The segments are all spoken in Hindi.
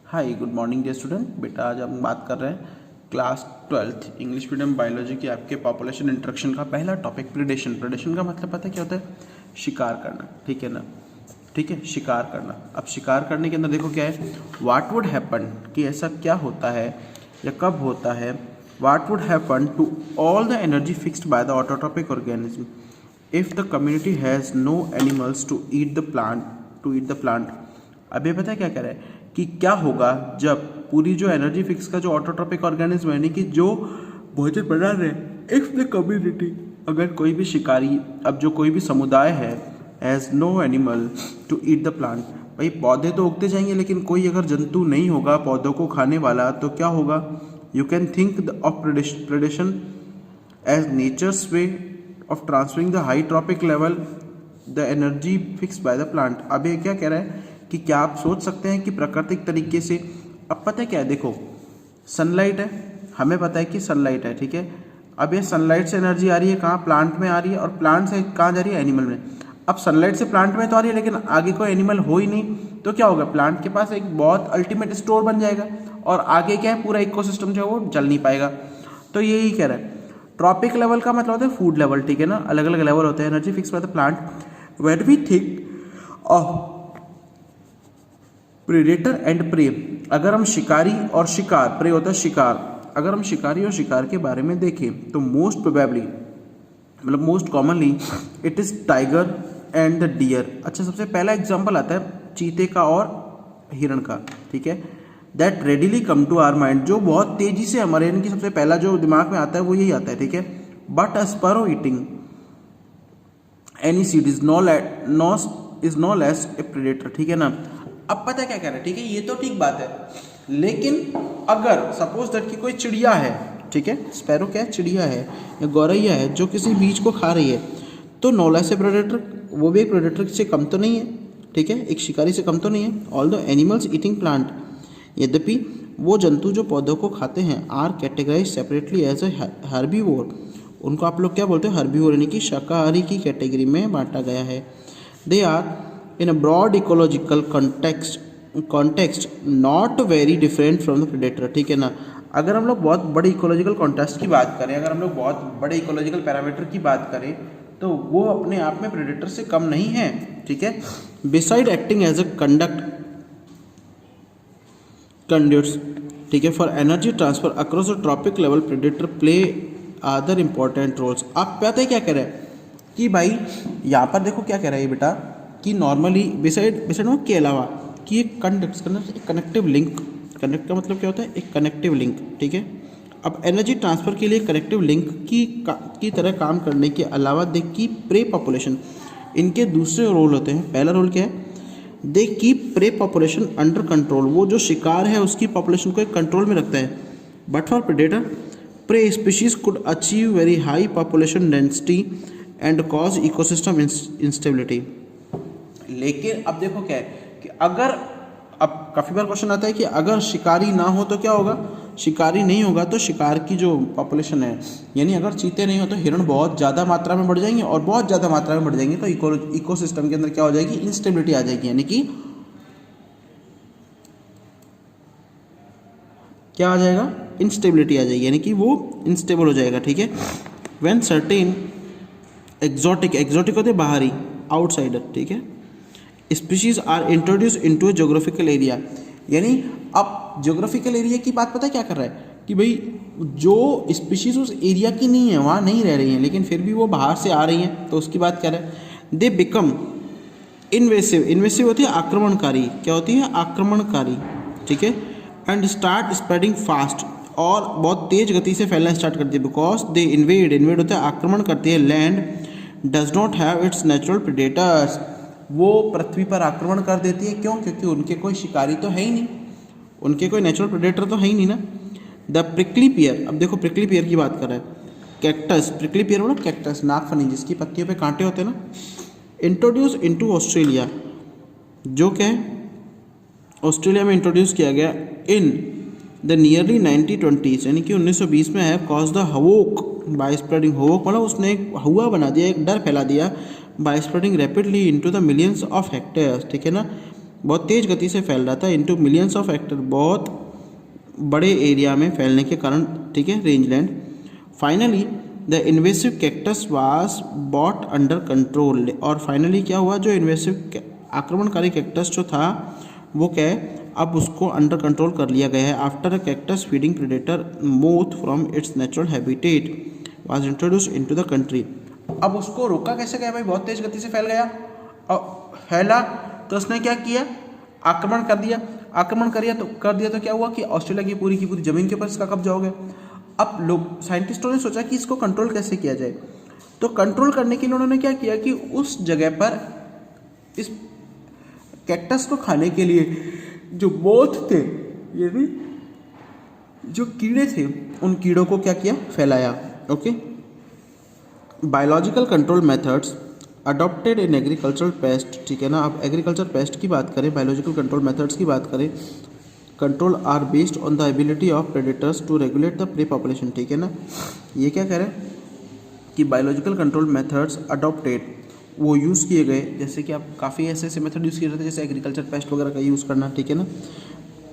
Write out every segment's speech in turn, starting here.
हाय गुड मॉर्निंग डियर स्टूडेंट। बेटा आज हम बात कर रहे हैं class 12th English medium biology की आपके पॉपुलेशन इंट्रोडक्शन का पहला टॉपिक प्रेडेशन। प्रेडेशन का मतलब पता है क्या होता है? शिकार करना, ठीक है ना? ठीक है, शिकार करना। अब शिकार करने के अंदर देखो क्या है, व्हाट वुड हैपन, कि ऐसा क्या होता है या कब होता है। What would happen to all the energy fixed by the autotrophic organism if the community has no animals to eat the plant. अब ये पता है क्या कह रहा है कि क्या होगा जब पूरी जो एनर्जी फिक्स का जो ऑटोट्रॉपिक ऑर्गेनिज्म यानी कि जो भोजन बना रहे, इफ द कम्युनिटी, अगर कोई भी शिकारी, अब जो कोई भी समुदाय है, has no animal to eat the plant, भाई पौधे तो उगते जाएंगे लेकिन कोई अगर जंतु नहीं होगा पौधों को खाने वाला, तो क्या होगा? You can think of predation as nature's way of transferring the high trophic level the energy fix by the plant. अब ये क्या कह रहा है कि क्या आप सोच सकते हैं कि प्राकृतिक तरीके से, अब पता है क्या है, देखो सनलाइट है, हमें पता है कि सनलाइट है, ठीक है। अब ये सनलाइट से एनर्जी आ रही है कहाँ? प्लांट में आ रही है, और प्लांट से कहाँ जा रही है? एनिमल में। अब सनलाइट से प्लांट में तो आ रही है लेकिन आगे कोई एनिमल हो ही नहीं, तो क्या होगा? प्लांट के पास एक बहुत अल्टीमेट स्टोर बन जाएगा, और आगे क्या है, पूरा इकोसिस्टम जो है वो चल नहीं पाएगा। तो यही कह रहा है। ट्रॉपिक लेवल का मतलब होता है फूड लेवल, ठीक है ना? अलग अलग लेवल होते हैं energy fix by the plant. When we think of predator and prey, अगर हम शिकारी और शिकार, प्रे होता है शिकार, अगर हम शिकारी और शिकार के बारे में देखें तो मोस्ट प्रोबेबली, मतलब most commonly, it is tiger and the deer. अच्छा, सबसे पहला एग्जांपल आता है चीते का और हिरण का, ठीक है। That readily come to our mind, जो बहुत तेजी से हमारे यानी कि सबसे पहला जो दिमाग में आता है वो यही आता है, ठीक है। But a sparrow eating any seed is no less a predator, ठीक है ना। अब पता है क्या कह रहा है, ठीक है, ये तो ठीक बात है, लेकिन अगर सपोज दैट कि कोई चिड़िया है, ठीक है, स्पैरो क्या है? चिड़िया है या गौरैया है जो किसी बीज को खा रही है, तो नो लेस ए प्रेडेटर, वो भी एक प्रेडेटर से कम तो नहीं है, ठीक है, एक शिकारी से कम तो नहीं है। ऑल्दो एनिमल्स ईटिंग प्लांट, यद्यपि वो जंतु जो पौधों को खाते हैं, are categorise separately as a herbivore, उनको आप लोग क्या बोलते हैं? हर्बीवोर, यानी कि शाकाहारी की कैटेगरी में बांटा गया है। They are in a broad ecological context not very different from the predator, ठीक है ना। अगर हम लोग बहुत बड़े इकोलॉजिकल कॉन्टेक्स्ट की बात करें, अगर हम लोग बहुत बड़े इकोलॉजिकल पैरामीटर की बात करें, तो वो अपने आप में प्रेडेटर से कम नहीं है, ठीक है। Beside acting as a conduits, ठीक है, for energy transfer across the trophic level, predator play other important roles. आप पता है क्या कह रहे हैं कि भाई यहाँ पर देखो क्या कह रहा है ये बेटा, कि नॉर्मली बिसाइड के अलावा, कि एक कनेक्टिव लिंक, कनेक्ट का मतलब क्या होता है? एक कनेक्टिव लिंक, ठीक है। अब एनर्जी ट्रांसफर के लिए कनेक्टिव लिंक की तरह काम करने के अलावा दे कीप प्रे पॉपुलेशन, इनके दूसरे रोल होते हैं। पहला रोल क्या है? They keep pray population under control, वो जो शिकार है उसकी पॉपुलेशन को एक कंट्रोल में रखता है। But for predator, prey species could achieve very high population density and cause ecosystem instability. लेकिन अब देखो क्या है कि अगर, अब काफ़ी बार क्वेश्चन आता है कि अगर शिकारी ना हो तो क्या होगा? शिकारी नहीं होगा तो शिकार की जो पॉपुलेशन है, यानी अगर चीते नहीं हो तो हिरण बहुत ज़्यादा मात्रा में बढ़ जाएंगे, और बहुत ज़्यादा मात्रा में बढ़ जाएंगे तो इकोसिस्टम के अंदर क्या हो जाएगी? इंस्टेबिलिटी आ जाएगी, यानी कि क्या आ जाएगा? इंस्टेबिलिटी आ जाएगी, यानी कि वो इनस्टेबल हो जाएगा, ठीक है। व्हेन सर्टेन एग्जॉटिक होते बाहरी, आउटसाइडर, ठीक है, species are introduce into a geographical area, यानी अब जोग्राफिकल एरिया की बात पता है क्या कर रहा है कि भाई जो स्पीशीज उस एरिया की नहीं है, वहाँ नहीं रह रही हैं, लेकिन फिर भी वो बाहर से आ रही हैं, तो उसकी बात कर रहा है। दे बिकम इन्वेसिव, इन्वेसिव होती है आक्रमणकारी, क्या होती है? आक्रमणकारी, ठीक है। एंड स्टार्ट स्प्रेडिंग फास्ट, और बहुत तेज गति से फैलना स्टार्ट करती है। बिकॉज दे इन्वेड होता है आक्रमण करती है। Land does not have it's natural predators, वो पृथ्वी पर आक्रमण कर देती है, क्यों? क्योंकि उनके कोई शिकारी तो है ही नहीं, उनके कोई नेचुरल प्रेडेटर तो है ही नहीं ना। द प्रिकली पियर, अब देखो प्रिकली पियर की बात कर रहा है। कैक्टस, प्रिकली पियर बोलो कैक्टस, नागफनी, जिसकी पत्तियों पे कांटे होते हैं ना, इंट्रोड्यूस इनटू ऑस्ट्रेलिया, जो क्या है? ऑस्ट्रेलिया में इंट्रोड्यूस किया गया इन द नियरली 1920s, यानी कि 1920 में है। कॉज द हवोक बाय स्प्रेडिंग, हवोक मतलब उसने एक हुआ बना दिया, एक डर फैला दिया, by spreading rapidly into the millions of hectares, ठीक है ना। बहुत तेज़ गति से फैल रहा था इनटू मिलियंस ऑफ हेक्टर, बहुत बड़े एरिया में फैलने के कारण, ठीक है, rangeland. Finally the invasive cactus was brought under control, और फाइनली क्या हुआ, जो इन्वेसिव आक्रमणकारी कैक्टस जो था वो क्या है, अब उसको अंडर कंट्रोल कर लिया गया है। After a cactus feeding predator moth from its natural habitat was introduce into the country. अब उसको रोका कैसे गया भाई, बहुत तेज गति से फैल गया और फैला तो उसने क्या किया, आक्रमण कर दिया। आक्रमण कर दिया तो क्या हुआ कि ऑस्ट्रेलिया की पूरी ज़मीन के ऊपर इसका कब्जा हो गया। अब लोग साइंटिस्टों ने सोचा कि इसको कंट्रोल कैसे किया जाए, तो कंट्रोल करने के लिए उन्होंने क्या किया कि उस जगह पर इस कैक्टस को खाने के लिए जो मोथ थे, ये भी जो कीड़े थे, उन कीड़ों को क्या किया, फैलाया। Okay, biological control methods adopted in agricultural paste, ठीक है ना। अब एग्रीकल्चर पेस्ट की बात करें, बायोलॉजिकल कंट्रोल मेथड्स की बात करें, control are based on the ability of predators to regulate the prey population, ठीक है ना। ये क्या कह रहे हैं कि बायोलॉजिकल कंट्रोल मेथड्स अडॉप्टेड, वो यूज़ किए गए, जैसे कि आप काफ़ी ऐसे मेथड यूज़ किए जाते हैं, जैसे एग्रीकल्चर पेस्ट वगैरह का यूज़ करना, ठीक है ना।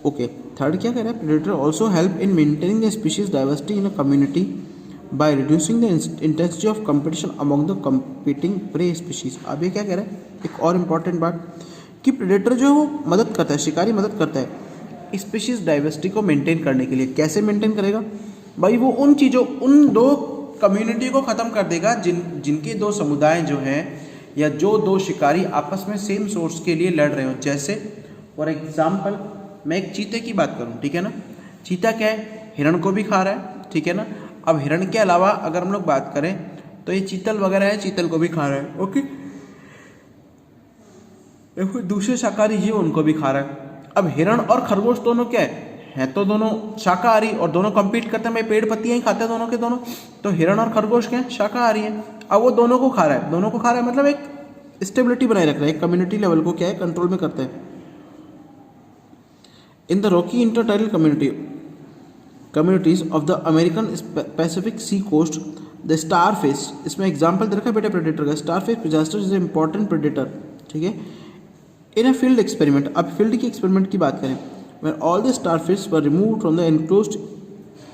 ओके, थर्ड क्या कह रहा है, predator also help in maintaining the species diversity in a community by reducing the intensity of competition among the competing prey species. अब ये क्या कह रहा है, एक और इम्पॉर्टेंट बात कि प्रेडेटर जो है वो मदद करता है, शिकारी मदद करता है स्पीशीज डाइवर्सिटी को मेंटेन करने के लिए। कैसे मेंटेन करेगा भाई, वो उन चीज़ों, उन दो कम्युनिटी को ख़त्म कर देगा जिनके दो समुदाय जो हैं या जो दो शिकारी आपस में सेम सोर्स के लिए लड़ रहे हो। जैसे फॉर एग्जाम्पल मैं एक चीते की बात करूं, ठीक है ना। चीता क्या है, हिरण को भी खा रहा है, ठीक है ना। अब हिरण के अलावा अगर हम लोग बात करें तो ये चीतल वगैरह है, चीतल को भी खा रहा है। ओके, दूसरे शाकाहारी जीव उनको भी खा रहा है। अब हिरण और खरगोश दोनों क्या है तो दोनों शाकाहारी और दोनों compete करते हैं, भाई पेड़ पत्तियां ही खाते हैं दोनों के दोनों। तो हिरण और खरगोश क्या है, शाकाहारी हैं। अब वो दोनों को खा रहा है, दोनों को खा रहा है मतलब एक स्टेबिलिटी बनाए रख रहा है, एक कम्युनिटी लेवल को क्या है, कंट्रोल में करते हैं। In the rocky intertidal communities of the American Pacific sea coast, the starfish, इसमें एग्जाम्पल दे रखा है बेटा प्रेडेटर का, starfish Pisaster is a important predator, ठीक है। इन अ फील्ड एक्सपेरिमेंट, अब फील्ड की एक्सपेरिमेंट की बात करें, when all the starfish were removed from the enclosed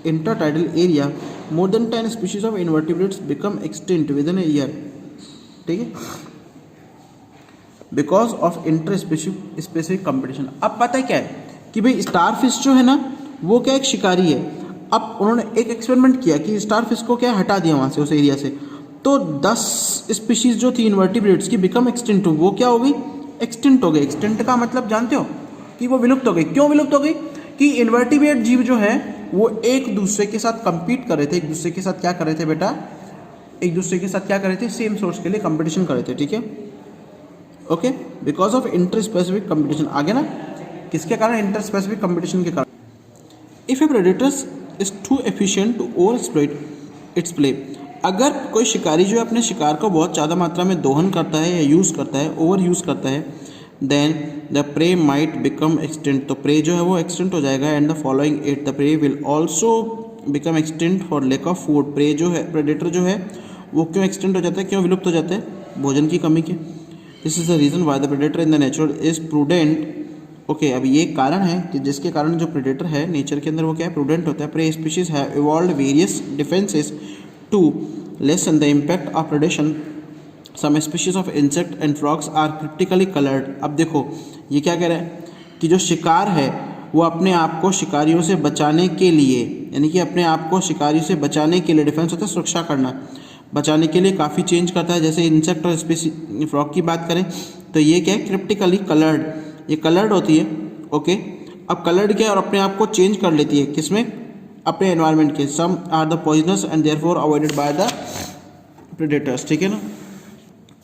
intertidal area, more than 10 species of invertebrates become extinct within a year, ठीक है, because of inter-specific competition। अब पता है क्या है कि भाई स्टारफिश जो है ना वो क्या एक शिकारी है। अब उन्होंने एक एक्सपेरिमेंट किया कि स्टारफिश को क्या हटा दिया वहाँ से, उस एरिया से, तो 10 स्पीशीज जो थी इन्वर्टिब्रेट्स की बिकम एक्सटिंक्ट, वो क्या हो गई, एक्सटिंक्ट हो गई। एक्सटिंक्ट का मतलब जानते हो कि वो विलुप्त हो गई। क्यों विलुप्त हो गई कि इन्वर्टिब्रेट जीव जो है वो एक दूसरे के साथ कंपीट कर रहे थे, एक दूसरे के साथ क्या कर रहे थे बेटा, एक दूसरे के साथ क्या कर रहे थे, सेम सोर्स के लिए कंपटीशन कर रहे थे, ठीक है। Okay, because of interspecific competition, आगे ना किसके कारण, इंटर स्पेसिफिक कंपटीशन के कारण। If a predators is too efficient to overexploit its prey, अगर कोई शिकारी जो अपने शिकार को बहुत ज़्यादा मात्रा में दोहन करता है या यूज़ करता है, ओवर यूज़ करता है, then the prey might become extinct, तो प्रे जो है वो एक्सटेंट हो जाएगा। And the following it, the prey will also become extinct for lack of food. Prey जो है, प्रेडेटर जो है वो क्यों एक्सटेंट हो जाता है, क्यों विलुप्त हो जाता है, भोजन की कमी के। This is the reason why the predator in the nature is prudent. Okay, अब ये कारण है कि जिसके कारण जो प्रेडेटर है नेचर के अंदर वो क्या है, प्रूडेंट होता है। Prey species have evolved various defences to lessen the impact of predation. Some species of insect and frogs are cryptically coloured. अब देखो ये क्या कह रहा है कि जो शिकार है वो अपने आप को शिकारियों से बचाने के लिए, यानी कि अपने आप को शिकारियों से बचाने के लिए, डिफेंस होता है सुरक्षा करना, बचाने के लिए काफ़ी चेंज करता है। जैसे इंसेक्ट और स्पीशीज फ्रॉग की बात करें तो ये क्या है, क्रिप्टिकली कलर्ड, ये कलर्ड होती है। ओके, अब कलर्ड क्या है, और अपने आप को चेंज कर लेती है, किसमें, अपने एनवायरनमेंट के। Some are the poisonous and therefore avoided by the predators, ठीक है ना।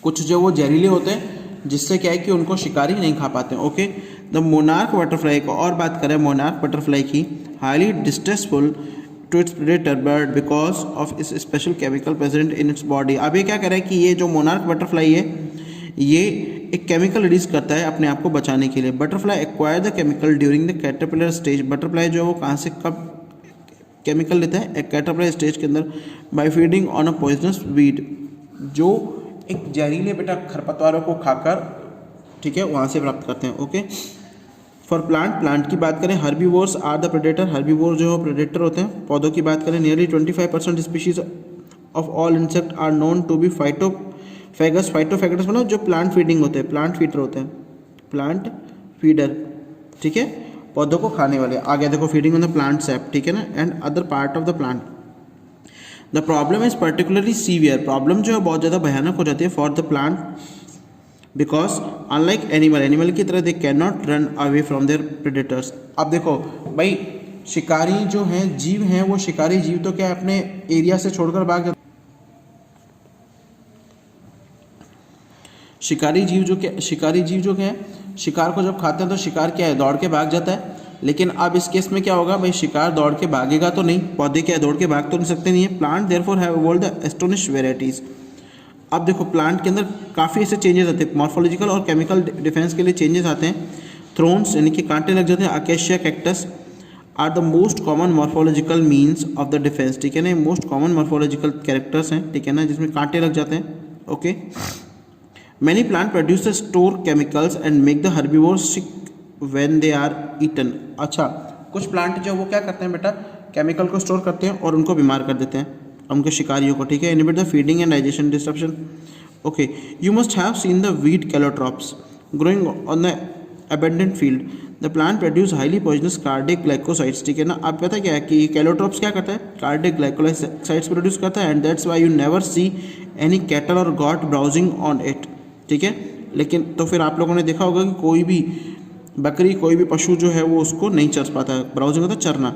कुछ जो वो जहरीले होते हैं जिससे क्या है कि उनको शिकारी नहीं खा पाते हैं। ओके, द मोनार्क बटरफ्लाई को और बात करें, मोनार्क बटरफ्लाई की, highly distressful to its predator bird because of इस special chemical present in its body. अब ये क्या कह रहा है कि ये जो मोनार्क बटरफ्लाई है ये एक केमिकल रिलीज करता है अपने आप को बचाने के लिए। Butterfly acquire the chemical during the caterpillar stage. Butterfly जो है वो कहाँ से कब केमिकल लेता है, एक कैटरपिलर स्टेज के अंदर, by feeding on a poisonous weed, जो एक जहरीले बेटा खरपतवारों को खाकर ठीक है, वहाँ से प्राप्त करते हैं। ओके, फॉर प्लांट की बात करें, herbivores are the predator, herbivore जो है प्रेडेटर होते हैं। पौधों की बात करें, nearly 25% species of all insect are known to be phytophagous. Phytophagous मतलब जो प्लांट फीडिंग होते हैं, प्लांट फीडर होते हैं, प्लांट फीडर, ठीक है, पौधों को खाने वाले। आगे देखो, feeding on the plant sap, ठीक है ना, and other part of the plant. The problem is particularly severe, problem जो है बहुत ज़्यादा भयानक हो जाती है for the plant, because unlike animal की तरह they can not run away from their predators. अब देखो भाई, शिकारी जो हैं, जीव हैं, वो शिकारी जीव तो क्या अपने एरिया से छोड़कर भाग जाते, शिकारी जीव जो क्या है, शिकार को जब खाते हैं तो शिकार क्या है, दौड़ के भाग जाता है। लेकिन अब इस केस में क्या होगा भाई, शिकार दौड़ के भागेगा तो नहीं, पौधे क्या दौड़ के भाग तो नहीं सकते नहीं है। Plant therefore have evolved the astonish varieties. अब देखो, प्लांट के अंदर काफ़ी ऐसे चेंजेस आते हैं, मॉर्फोलॉजिकल और केमिकल डिफेंस के लिए चेंजेस आते हैं। थ्रोन्स यानी कि कांटे लग जाते हैं, acacia cactus are the most common morphological means of the defence, ठीक है ना, मोस्ट कॉमन मॉर्फोलॉजिकल कैरेक्टर्स हैं, ठीक है ना, जिसमें कांटे लग जाते हैं। Okay, many plant produce store chemicals and make the herbivores sick when they are eaten. अच्छा, कुछ प्लांट जो वो क्या करते हैं बेटा, केमिकल को स्टोर करते हैं और उनको बीमार कर देते हैं, उनके शिकारियों को, ठीक है। Inhibit the feeding and digestion disruption. Okay, you must have seen the weed Calotropis growing on the abundant field. The plant produce highly poisonous cardiac glycosides, ठीक है ना। आप पता क्या है कि कैलोट्रॉप्स क्या करता है, कार्डिक ग्लाइकोसाइड्स प्रोड्यूस करता है, and that's why you never see any cattle और गॉट ब्राउजिंग ऑन इट, ठीक है। लेकिन तो फिर आप लोगों ने देखा होगा कि कोई भी बकरी, कोई भी पशु जो है वो उसको नहीं चर पाता है, ब्राउजिंग होता है चरना,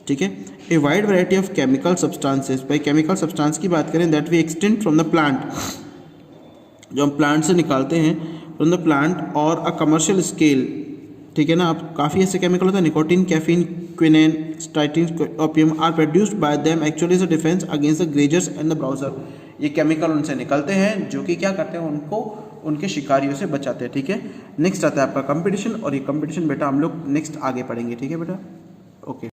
ठीक है। A wide variety of chemical substances, भाई केमिकल सब्सटेंस की बात करें, that we extend from the plant, जो हम प्लांट से निकालते हैं, फ्रॉम द प्लांट और अ कमर्शियल स्केल, ठीक है ना। अब काफ़ी ऐसे केमिकल होते हैं, nicotine, caffeine, quinine, strychnine, opium are produced by them actually as a defence against the grazers and the browser. ये केमिकल उनसे निकलते हैं जो कि क्या करते हैं, उनको उनके शिकारियों से बचाते हैं, ठीक है। नेक्स्ट आता है आपका कंपटीशन, और ये कंपटीशन बेटा हम लोग नेक्स्ट आगे पढ़ेंगे, ठीक है बेटा। ओके।